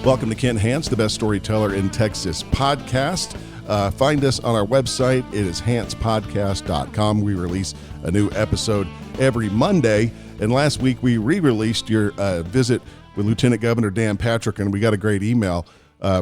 Welcome to Ken Hance, the best storyteller in Texas podcast. Find us on our website. It is hancepodcast.com. We release a new episode every Monday. And last week we re-released your visit with Lieutenant Governor Dan Patrick, and we got a great email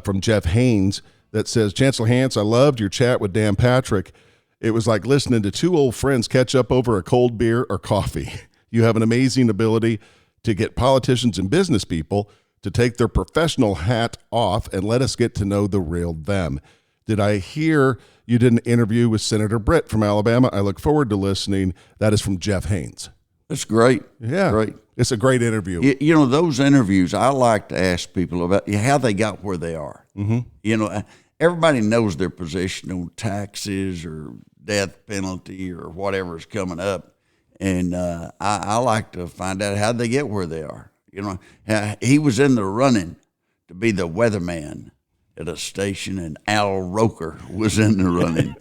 from Jeff Haynes that says, Chancellor Hance, I loved your chat with Dan Patrick. It was like listening to two old friends catch up over a cold beer or coffee. You have an amazing ability to get politicians and business people to take their professional hat off and let us get to know the real them. Did I hear you did an interview with Senator Britt from Alabama? I look forward to listening. That is from Jeff Haynes. That's great. Yeah. Great. It's a great interview. You know, those interviews, I like to ask people about how they got where they are. Mm-hmm. You know, everybody knows their position on taxes or death penalty or whatever is coming up. And I like to find out how they get where they are. You know, he was in the running to be the weatherman at a station, and Al Roker was in the running.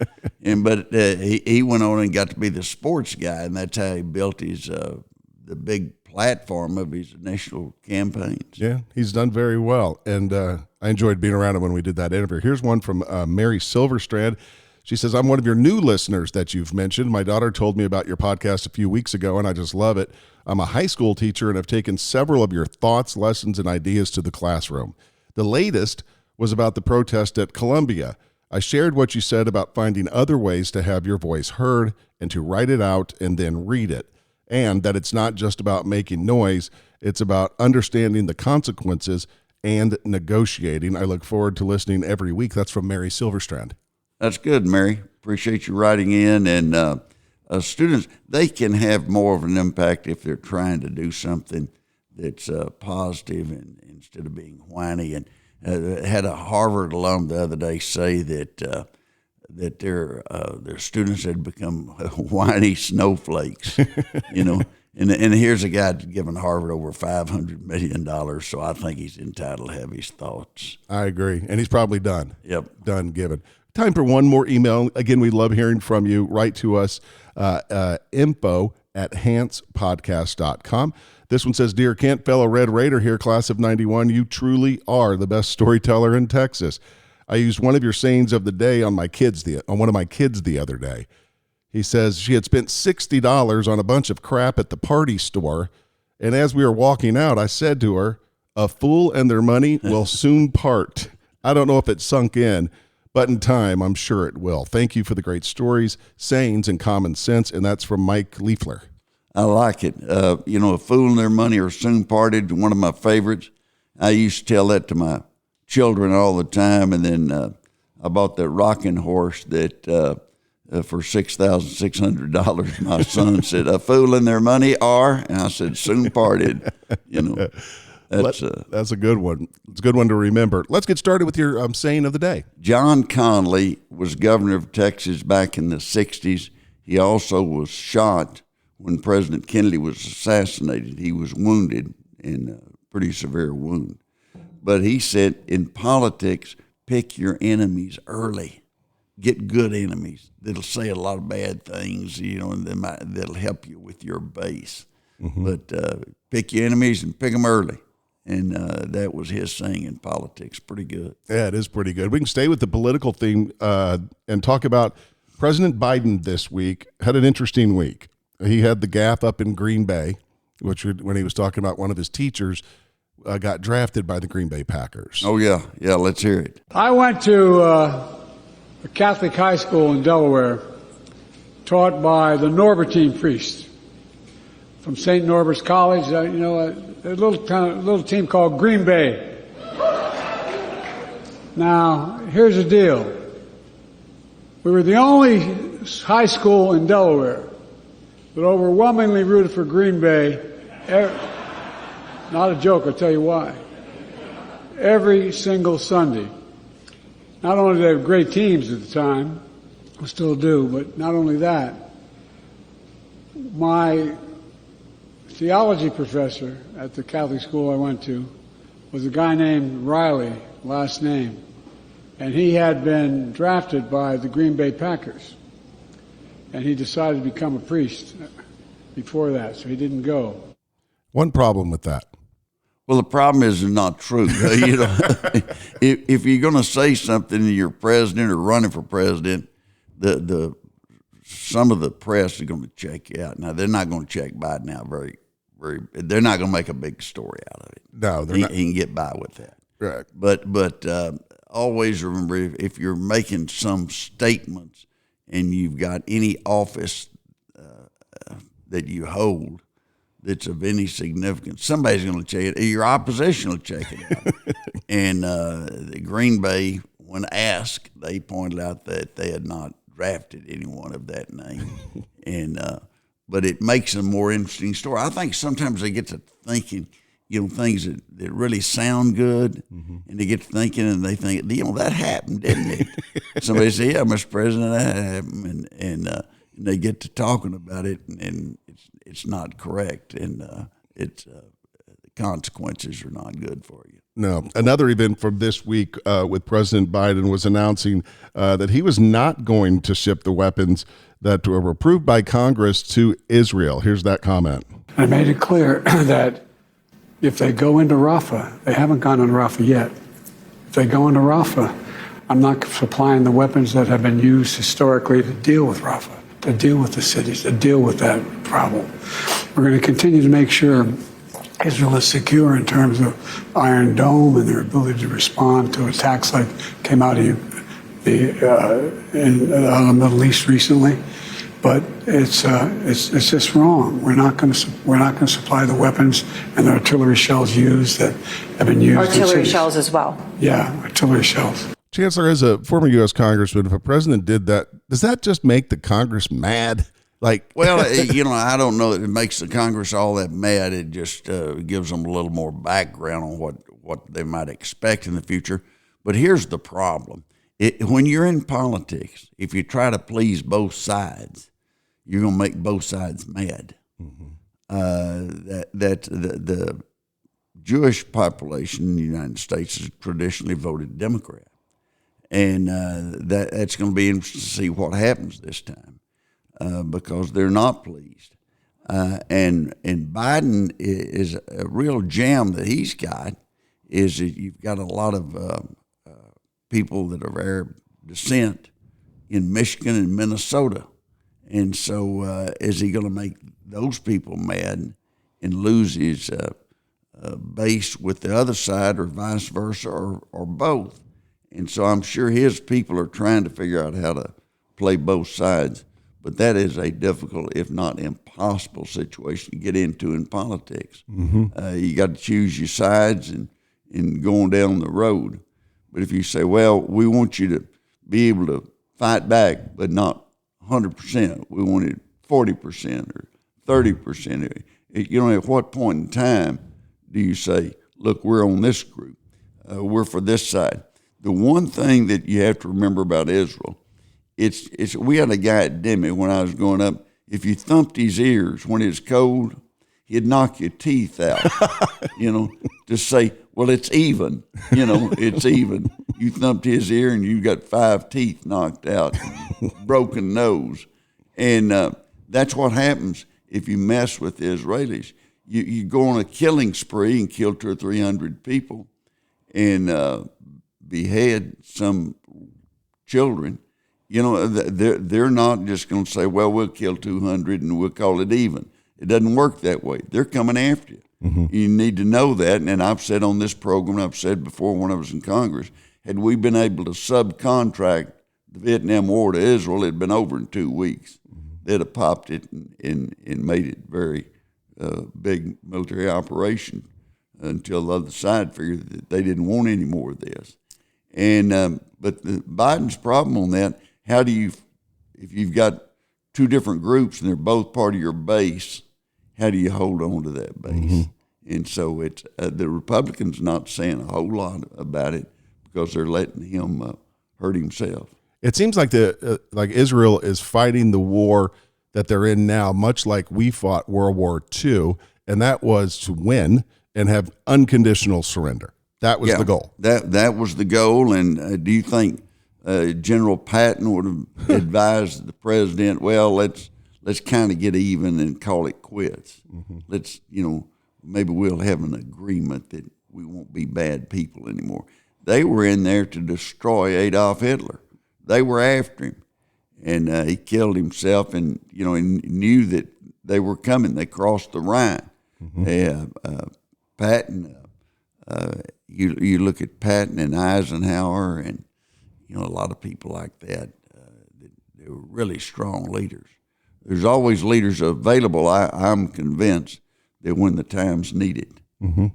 But he went on and got to be the sports guy, and that's how he built his the big platform of his initial campaigns. Yeah, he's done very well, and I enjoyed being around him when we did that interview. Here's one from Mary Silverstrand. She says, I'm one of your new listeners that you've mentioned. My daughter told me about your podcast a few weeks ago, and I just love it. I'm a high school teacher, and I've taken several of your thoughts, lessons, and ideas to the classroom. The latest was about the protest at Columbia. I shared what you said about finding other ways to have your voice heard and to write it out and then read it, and that it's not just about making noise, it's about understanding the consequences and negotiating. I look forward to listening every week. That's from Mary Silverstrand. That's good, Mary. Appreciate you writing in. And students, they can have more of an impact if they're trying to do something that's positive and instead of being whiny. And had a Harvard alum the other day say that their students had become whiny snowflakes, you know. And here's a guy giving Harvard over $500 million, so I think he's entitled to have his thoughts. I agree, and he's probably done. Yep. Done giving. Time for one more email. Again, we love hearing from you. Write to us, info@hancepodcast.com. This one says, Dear Kent, fellow Red Raider here, class of 91, you truly are the best storyteller in Texas. I used one of your sayings of the day on one of my kids the other day. He says she had spent $60 on a bunch of crap at the party store, and as we were walking out, I said to her, a fool and their money will soon part. I don't know if it sunk in, but in time, I'm sure it will. Thank you for the great stories, sayings, and common sense. And that's from Mike Liefler. I like it. You know, a fool and their money are soon parted, one of my favorites. I used to tell that to my children all the time. And then I bought that rocking horse that for $6,600. My son said, a fool and their money are, and I said, soon parted, you know. That's a good one. It's a good one to remember. Let's get started with your saying of the day. John Connally was governor of Texas back in the 60s. He also was shot when President Kennedy was assassinated. He was wounded in a pretty severe wound. But he said, in politics, pick your enemies early. Get good enemies that'll say a lot of bad things, you know, and that'll help you with your base. Mm-hmm. But pick your enemies and pick them early. And that was his saying in politics. Pretty good. Yeah, it is pretty good. We can stay with the political theme and talk about President Biden this week. Had an interesting week. He had the gaffe up in Green Bay, which when he was talking about one of his teachers got drafted by the Green Bay Packers. Oh, yeah. Yeah, let's hear it. I went to a Catholic high school in Delaware taught by the Norbertine priest from St. Norbert's College, a little team called Green Bay. Now, here's the deal. We were the only high school in Delaware that overwhelmingly rooted for Green Bay. Not a joke, I'll tell you why. Every single Sunday. Not only did they have great teams at the time, we still do, but not only that, my theology professor at the Catholic school I went to was a guy named Riley, last name, and he had been drafted by the Green Bay Packers, and he decided to become a priest before that, so he didn't go. One problem with that. Well, the problem is it's not true. You know, if you're going to say something and you're president or running for president, some of the press are going to check you out. Now, they're not going to check Biden out they're not going to make a big story out of it. No, they're not. He can get by with that. Right. But always remember, if you're making some statements and you've got any office that you hold that's of any significance, somebody's going to check it. Your opposition will check it out. And the Green Bay, when asked, they pointed out that they had not drafted anyone of that name. And but it makes a more interesting story. I think sometimes they get to thinking, things that really sound good, and they get to thinking and they think, that happened, didn't it? Somebody say, yeah, Mr. President, that happened, and they get to talking about it, and it's not correct, and the consequences are not good for you. No. Another event from this week with President Biden was announcing that he was not going to ship the weapons that were approved by Congress to Israel. Here's that comment. I made it clear that if they go into Rafah, they haven't gone into Rafah yet. If they go into Rafah, I'm not supplying the weapons that have been used historically to deal with Rafah, to deal with the cities, to deal with that problem. We're going to continue to make sure Israel is secure in terms of Iron Dome and their ability to respond to attacks like came out of the Middle East recently. But it's just wrong. We're not going to supply the weapons and the artillery shells used that have been used. Artillery shells as well. Yeah, artillery shells. Chancellor, as a former U.S. congressman, if a president did that, does that just make the Congress mad? Well, I don't know that it makes the Congress all that mad. It just gives them a little more background on what they might expect in the future. But here's the problem. When you're in politics, if you try to please both sides, you're going to make both sides mad. The Jewish population in the United States has traditionally voted Democrat. And that's going to be interesting to see what happens this time. Because they're not pleased. And Biden is a real jam that he's got is that you've got a lot of people that are of Arab descent in Michigan and Minnesota. And so is he going to make those people mad and lose his base with the other side or vice versa or both? And so I'm sure his people are trying to figure out how to play both sides. But that is a difficult, if not impossible, situation to get into in politics. You got to choose your sides and going down the road. But if you say, well, we want you to be able to fight back, but not 100%. We want it 40% or 30%. At what point in time do you say, look, we're on this group. We're for this side. The one thing that you have to remember about Israel, we had a guy at Demi when I was growing up. If you thumped his ears when it was cold, he'd knock your teeth out. To say, well, it's even. It's even. You thumped his ear and you got 5 teeth knocked out, broken nose, and that's what happens if you mess with the Israelis. You go on a killing spree and kill 200 or 300 people, and behead some children. They're not just going to say, well, we'll kill 200 and we'll call it even. It doesn't work that way. They're coming after you. You need to know that. And I've said on this program, I've said before when I was in Congress, had we been able to subcontract the Vietnam War to Israel, it'd been over in 2 weeks. They'd have popped it and made it very big military operation until the other side figured that they didn't want any more of this. And but Biden's problem on that, how do you, if you've got 2 different groups and they're both part of your base, how do you hold on to that base? And so it's the Republicans not saying a whole lot about it because they're letting him hurt himself. It seems like Israel is fighting the war that they're in now, much like we fought World War II, and that was to win and have unconditional surrender. That was the goal. That was the goal. And do you think General Patton would have advised the president, well, let's kind of get even and call it quits. Let's, maybe we'll have an agreement that we won't be bad people anymore. They were in there to destroy Adolf Hitler. They were after him, and he killed himself, and he knew that they were coming. They crossed the Rhine. Patton, you look at Patton and Eisenhower, and a lot of people like that. They were really strong leaders. There's always leaders available. I'm convinced that when the time's needed, and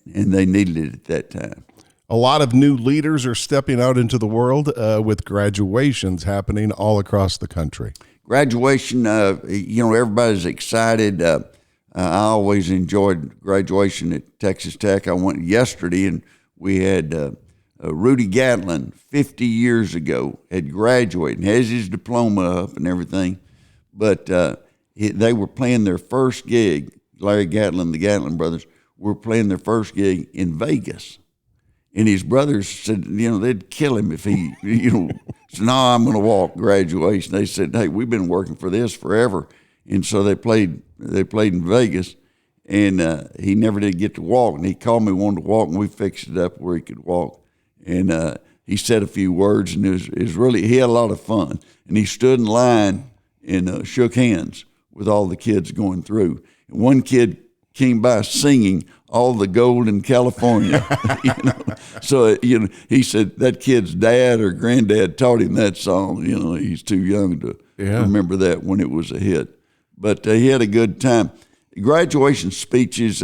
they needed it at that time. A lot of new leaders are stepping out into the world with graduations happening all across the country. Graduation, everybody's excited. I always enjoyed graduation at Texas Tech. I went yesterday, and we had Rudy Gatlin, 50 years ago, had graduated and has his diploma up and everything. But they were playing their first gig. Larry Gatlin, the Gatlin brothers, were playing their first gig in Vegas. And his brothers said, they'd kill him if he, said, no, I'm going to walk graduation. They said, hey, we've been working for this forever. And so they played in Vegas, and he never did get to walk. And he called me, wanted to walk, and we fixed it up where he could walk. And he said a few words, and it was really, he had a lot of fun. And he stood in line and shook hands with all the kids going through. And one kid came by singing "All the Gold in California." So he said that kid's dad or granddad taught him that song. He's too young to remember that when it was a hit. But he had a good time. Graduation speeches,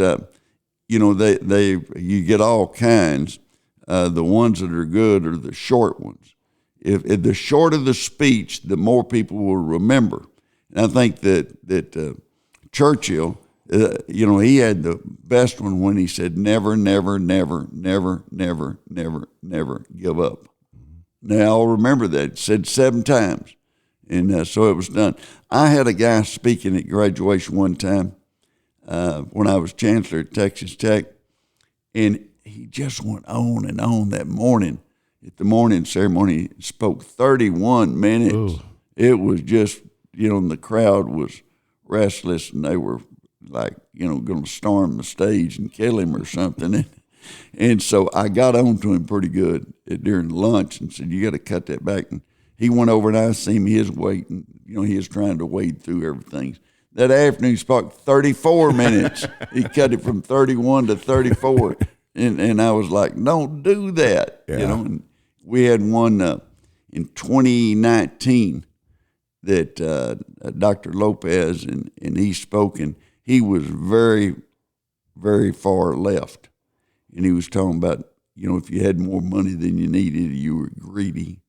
you get all kinds. The ones that are good are the short ones. If the shorter the speech, the more people will remember. And I think that Churchill, he had the best one when he said, never, never, never, never, never, never, never give up. Now, I'll remember that. It said 7 times. And so it was done. I had a guy speaking at graduation one time when I was chancellor at Texas Tech, and he just went on and on that morning. At the morning ceremony, he spoke 31 minutes. Ooh. It was just, and the crowd was restless, and they were like, going to storm the stage and kill him or something. And so I got on to him pretty good during lunch and said, you got to cut that back. And he went over, and I seen him, he was waiting. He was trying to wade through everything. That afternoon, he spoke 34 minutes. He cut it from 31 to 34. And I was like, don't do that. Yeah. And we had one in 2019 that Dr. Lopez, and he spoke, and he was very, very far left. And he was talking about, if you had more money than you needed, you were greedy.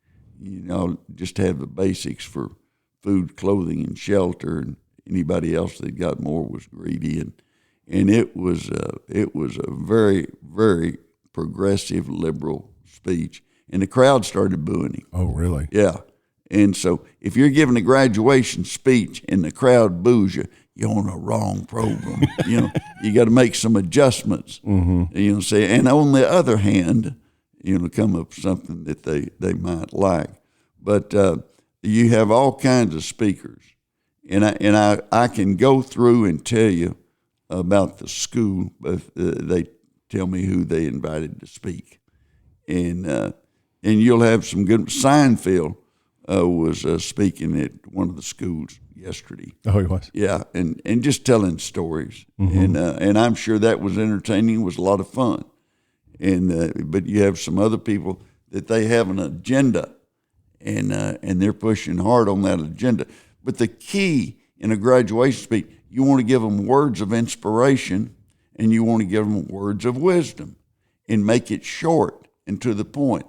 Just have the basics for food, clothing, and shelter, and anybody else that got more was greedy. And it was a very, very progressive liberal speech. And the crowd started booing him. Oh, really? Yeah. And so if you're giving a graduation speech and the crowd boos you, you're on a wrong program. You got to make some adjustments. Mm-hmm. Say, and on the other hand, come up with something that they might like. But you have all kinds of speakers. And I can go through and tell you about the school, but they tell me who they invited to speak. And you'll have some good. Seinfeld was speaking at one of the schools yesterday. Oh, he was? Yeah, and just telling stories. Mm-hmm. And I'm sure that was entertaining, was a lot of fun. But you have some other people that they have an agenda, and they're pushing hard on that agenda. But the key in a graduation speech, you want to give them words of inspiration, and you want to give them words of wisdom, and make it short and to the point.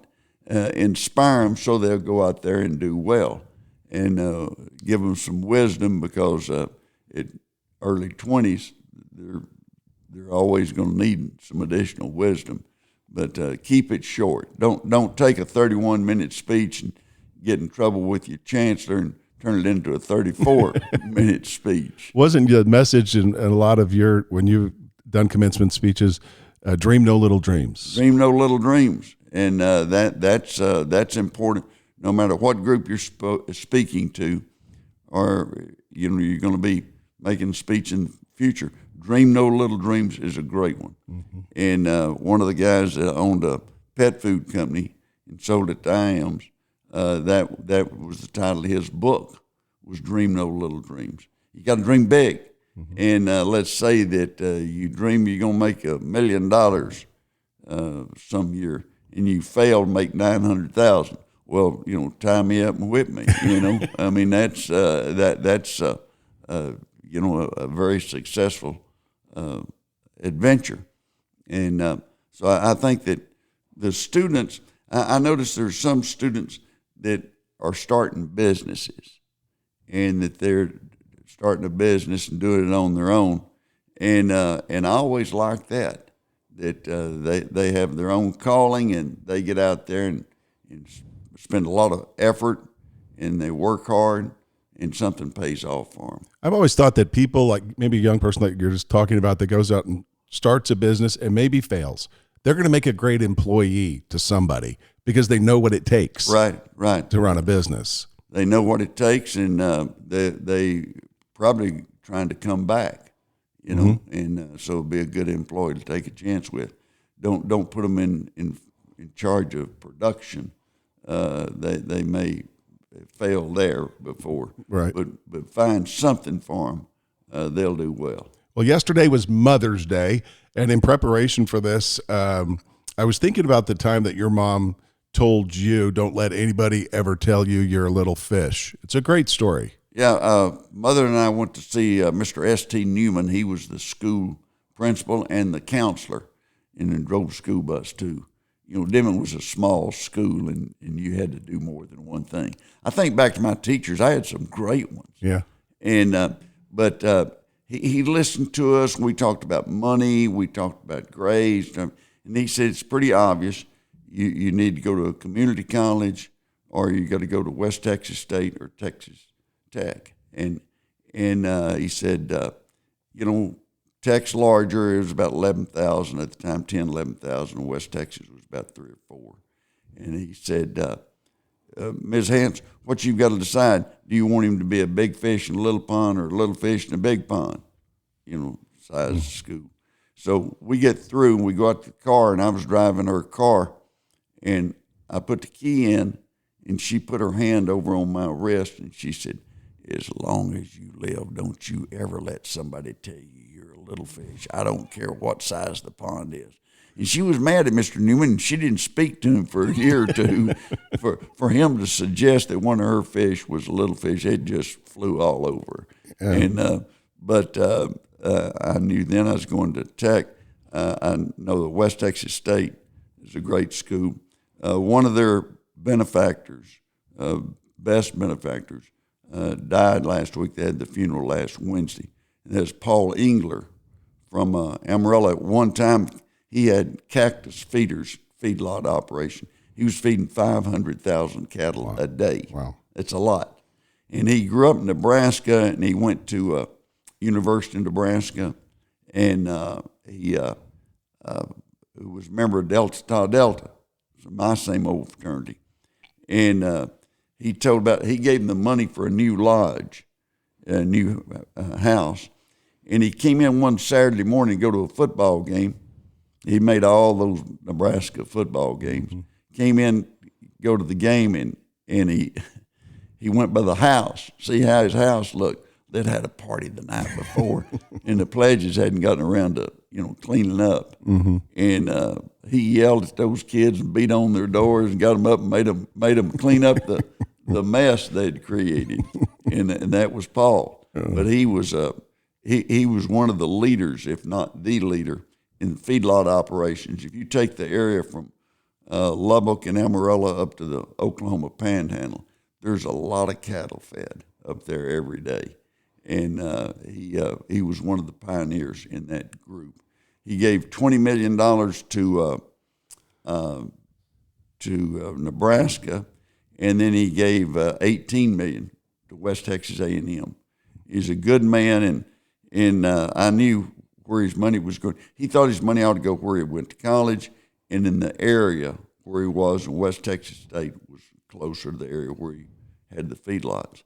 Inspire them so they'll go out there and do well, and give them some wisdom, because at early 20s, they're always going to need some additional wisdom. But keep it short. Don't take a 31-minute speech and get in trouble with your chancellor and turn it into a 34-minute speech. Wasn't the message in a lot of when you've done commencement speeches, dream no little dreams? Dream no little dreams. And that's important, no matter what group you're speaking to, or you're going to be making a speech in the future. Dream No Little Dreams is a great one. Mm-hmm. And one of the guys that owned a pet food company and sold it to IAMS, that was the title of his book, was Dream No Little Dreams. You got to dream big. Mm-hmm. And let's say that you dream you're going to make $1 million some year, and you fail to make 900,000. Well, tie me up and whip me. I mean, that's that's a very successful adventure. And so I think that the students, I notice there's some students that are starting businesses, and that they're starting a business and doing it on their own. And I always like that they have their own calling, and they get out there and spend a lot of effort, and they work hard, and something pays off for them. I've always thought that people, like maybe a young person like you're just talking about, that goes out and starts a business and maybe fails, they're going to make a great employee to somebody because they know what it takes right to run a business. They know what it takes, and they probably trying to come back, mm-hmm. And so it'd be a good employee to take a chance with. Don't put them in charge of production. They may fail there before, right? But find something for them, they'll do well. Well, yesterday was Mother's Day, and in preparation for this, I was thinking about the time that your mom told you, "Don't let anybody ever tell you you're a little fish." It's a great story. Yeah, Mother and I went to see Mr. S.T. Newman. He was the school principal and the counselor, and then drove the school bus too. Denman was a small school, and you had to do more than one thing. I think back to my teachers, I had some great ones. Yeah. And but he listened to us. We talked about money. We talked about grades. And he said, it's pretty obvious. You need to go to a community college, or you got to go to West Texas State or Texas Tech. And he said, Tech's larger. It was about 11,000 at the time, 10, 11,000. And West Texas was about 3 or 4. And he said, Ms. Hance, what you've got to decide, do you want him to be a big fish in a little pond or a little fish in a big pond? Size of school. So we get through, and we go out to the car, and I was driving her car, and I put the key in, and she put her hand over on my wrist, and she said, as long as you live, don't you ever let somebody tell you you're a little fish. I don't care what size the pond is. And she was mad at Mr. Newman, and she didn't speak to him for a year or two for him to suggest that one of her fish was a little fish. It just flew all over. And but I knew then I was going to Tech. I know that West Texas State is a great school. One of their benefactors, best benefactors, died last week. They had the funeral last Wednesday. And that's Paul Engler from Amarillo. At one time, he had cactus feedlot operation. He was feeding 500,000 cattle a day. Wow. That's a lot. And he grew up in Nebraska, and he went to University of Nebraska, and he was a member of Delta Tau Delta, so my same old fraternity. And he gave him the money for a new lodge, a new house. And he came in one Saturday morning to go to a football game. He made all those Nebraska football games. Mm-hmm. Came in, go to the game, and he went by the house, see how his house looked. They'd had a party the night before, and the pledges hadn't gotten around to cleaning up. Mm-hmm. And he yelled at those kids and beat on their doors and got them up and made them clean up the mess they'd created. And that was Paul. Uh-huh. But he was he was one of the leaders, if not the leader, in feedlot operations. If you take the area from Lubbock and Amarillo up to the Oklahoma Panhandle, there's a lot of cattle fed up there every day. And he was one of the pioneers in that group. He gave $20 million to Nebraska, and then he gave $18 million to West Texas A&M. He's a good man, and I knew where his money was going. He thought his money ought to go where he went to college, and in the area where he was in West Texas State was closer to the area where he had the feedlots.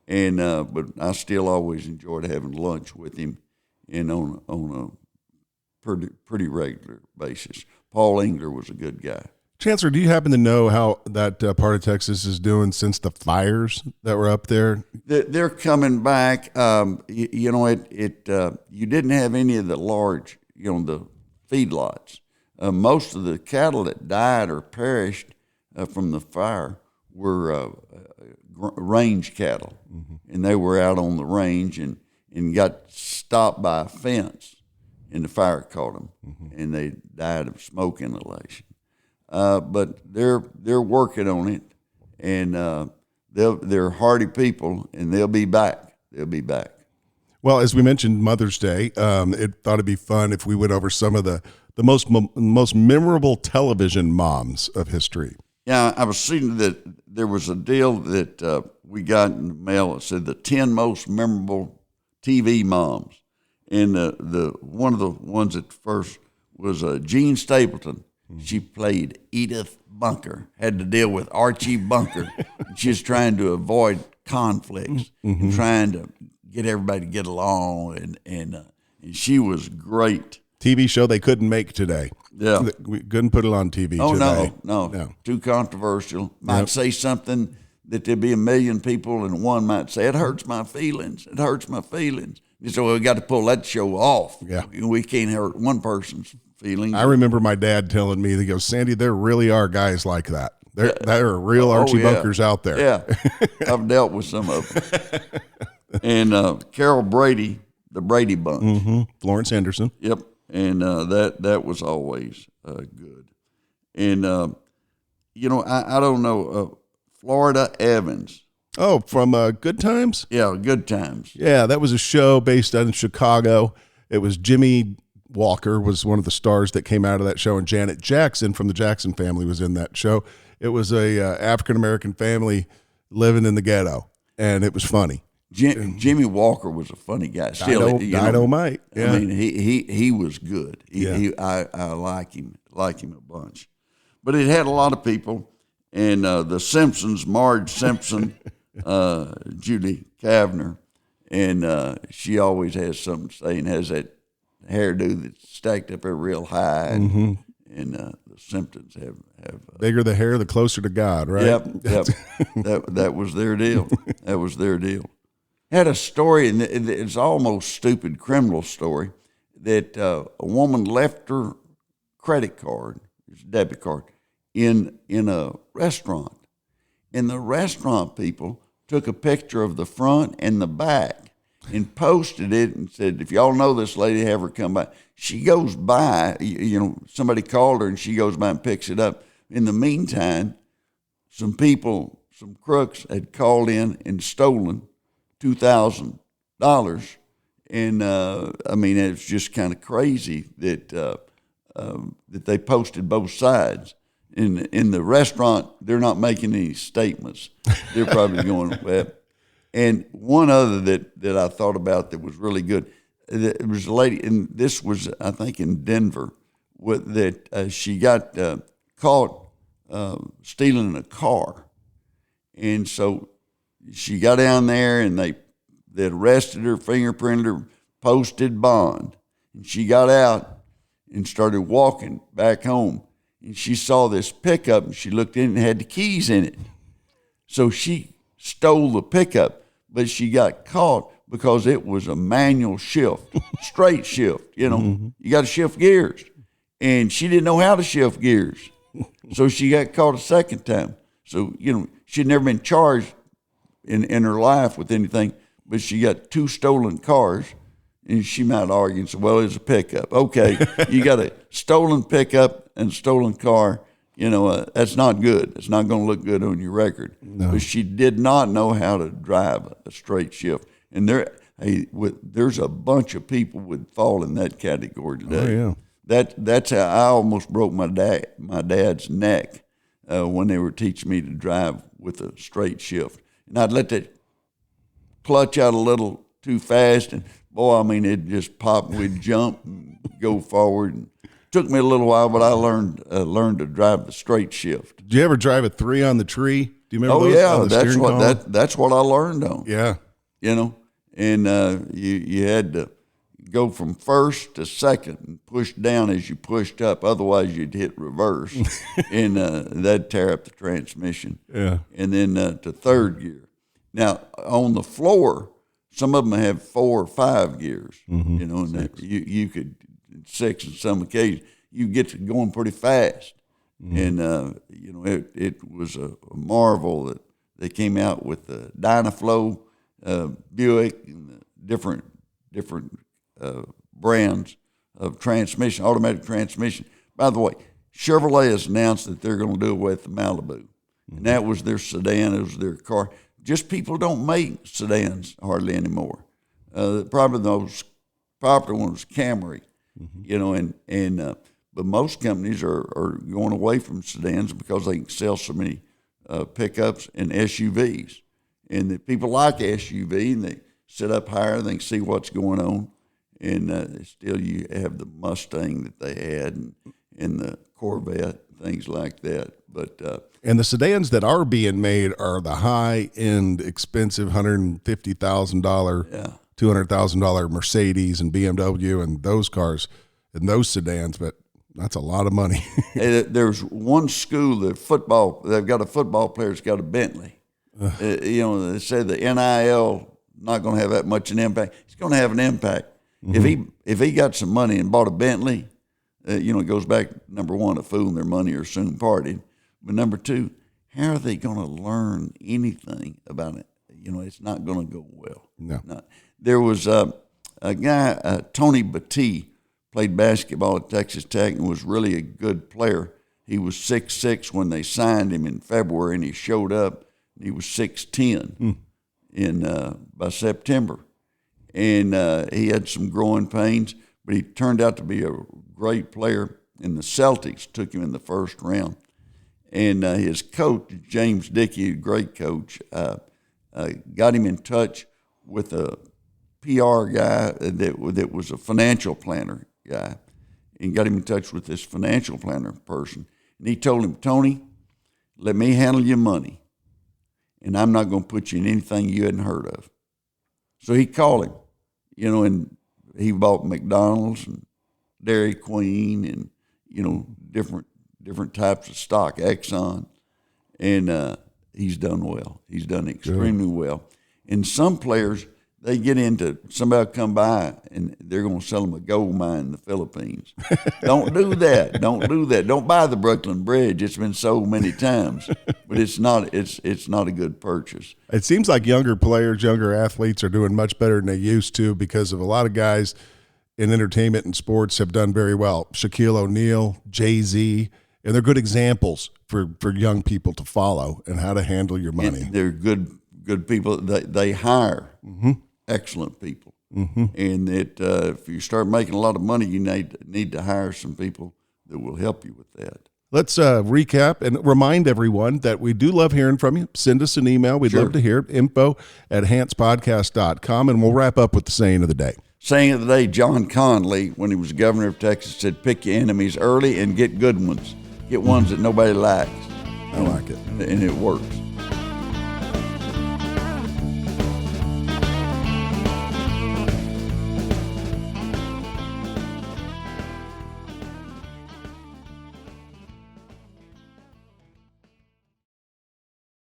And but I still always enjoyed having lunch with him, and on a pretty regular basis. Paul Engler was a good guy. Chancellor, do you happen to know how that part of Texas is doing since the fires that were up there? They're coming back. You didn't have any of the large, the feedlots. Most of the cattle that died or perished from the fire were range cattle, and they were out on the range and got stopped by a fence, and the fire caught them, and they died of smoke inhalation. But they're working on it, and they're hardy people, and they'll be back. They'll be back. Well, as we mentioned, Mother's Day, it thought it'd be fun if we went over some of the most memorable television moms of history. Yeah, I was seeing that there was a deal that we got in the mail that said the 10 most memorable TV moms, and the one of the ones at first was Jean Stapleton. She played Edith Bunker, had to deal with Archie Bunker. She was trying to avoid conflicts and trying to get everybody to get along, and she was great. TV show they couldn't make today. Yeah. We couldn't put it on TV today. No. Too controversial. Might say something that there'd be a million people, and one might say, it hurts my feelings. It hurts my feelings. So we got to pull that show off. Yeah. We can't hurt one person's feelings. I remember my dad telling me, he goes, Sandy, there really are guys like that. There are real Archie Bunkers out there. Yeah. I've dealt with some of them. And Carol Brady, the Brady Bunch. Florence Henderson. Yep. And that was always good. And, I don't know, Florida Evans. Oh, from Good Times? Yeah, Good Times. Yeah, that was a show based out in Chicago. It was Jimmy Walker was one of the stars that came out of that show, and Janet Jackson from the Jackson family was in that show. It was a African-American family living in the ghetto, and it was funny. Jimmy Walker was a funny guy. Still, Dynamite. Yeah. I mean, he was good. I like him a bunch. But it had a lot of people, and the Simpsons, Marge Simpson, Judy Kavner, and she always has something to say and has that hairdo that's stacked up there real high, and the Simpsons have bigger the hair, the closer to God, right? Yep. That was their deal. That was their deal. Had a story, and it's almost stupid criminal story, that a woman left her credit card, debit card, in a restaurant, and the restaurant people took a picture of the front and the back and posted it and said, if y'all know this lady, have her come by. She goes by, somebody called her, and she goes by and picks it up. In the meantime, some crooks had called in and stolen $2,000, and it's just kind of crazy that that they posted both sides. In the restaurant, they're not making any statements. They're probably going, well. And one other that I thought about that was really good, it was a lady, and this was, I think, in Denver, that she got caught stealing a car. And so she got down there, and they arrested her, fingerprinted her, posted bond. And she got out and started walking back home. And she saw this pickup, and she looked in and had the keys in it. So she stole the pickup, but she got caught because it was a manual shift, straight shift. You got to shift gears. And she didn't know how to shift gears. So she got caught a second time. So, she'd never been charged in her life with anything, but she got 2 stolen cars, and she might argue and say, well, it's a pickup. Okay, you got a stolen pickup and a stolen car, that's not good. It's not going to look good on your record. No. But she did not know how to drive a straight shift. And there's a bunch of people would fall in that category today. Oh, yeah. That's how I almost broke my dad's neck when they were teaching me to drive with a straight shift. And I'd let that clutch out a little too fast, and it'd just pop, and we'd jump and go forward. And it took me a little while, but I learned to drive the straight shift. Did you ever drive a 3 on the tree? Do you remember those? Oh yeah, that's what I learned on. Yeah. And you had to go from first to second and push down as you pushed up. Otherwise, you'd hit reverse, and that'd tear up the transmission. Yeah. And then to third gear. Now, on the floor, some of them have 4 or 5 gears, you know, and you could, 6 on some occasions, you get to going pretty fast. And, you know, it was a marvel that they came out with the Dynaflow Buick and the different brands of transmission, automatic transmission. By the way, Chevrolet has announced that they're going to do away with the Malibu. And that was their sedan, it was their car. Just people don't make sedans hardly anymore. Probably the most popular one was Camry, you know, but most companies are going away from sedans because they can sell so many pickups and SUVs. And the people like SUV, and they sit up higher, they can see what's going on. And still you have the Mustang that they had and the Corvette, things like that. But and the sedans that are being made are the high-end, expensive $150,000, $200,000 Mercedes and BMW and those cars and those sedans, but that's a lot of money. There's one school, they've got a football player that's got a Bentley. You know, they say the NIL not going to have that much an impact. It's going to have an impact. If he got some money and bought a Bentley, you know, it goes back, number one, a fool and their money are soon parted. But number two, how are they going to learn anything about it? You know, it's not going to go well. No. There was a guy, Tony Battie, played basketball at Texas Tech and was really a good player. He was 6'6" when they signed him in February, and he showed up, and he was 6'10" by September. And he had some growing pains, but he turned out to be a great player, and the Celtics took him in the first round. And his coach, James Dickey, a great coach, got him in touch with a PR guy that was a financial planner guy, and got him in touch with this financial planner person. And he told him, Tony, let me handle your money, and I'm not going to put you in anything you hadn't heard of. So he called him, you know, and he bought McDonald's and Dairy Queen and, you know, different types of stock, Exxon, and he's done well. He's done extremely well. And some players, they get into, somebody will come by and they're going to sell them a gold mine in the Philippines. Don't do that. Don't do that. Don't buy the Brooklyn Bridge. It's been sold many times, but it's not a good purchase. It seems like younger players, younger athletes are doing much better than they used to because of a lot of guys in entertainment and sports have done very well. Shaquille O'Neal, Jay-Z, and they're good examples for young people to follow and how to handle your money. And they're good people. They hire excellent people. And if you start making a lot of money, you need to hire some people that will help you with that. Let's recap and remind everyone that we do love hearing from you. Send us an email. We'd love to hear it. info@hancepodcast.com, and we'll wrap up with the saying of the day. Saying of the day, John Conley, when he was governor of Texas, said, pick your enemies early and get good ones. Get ones that nobody likes. I like it. And it works.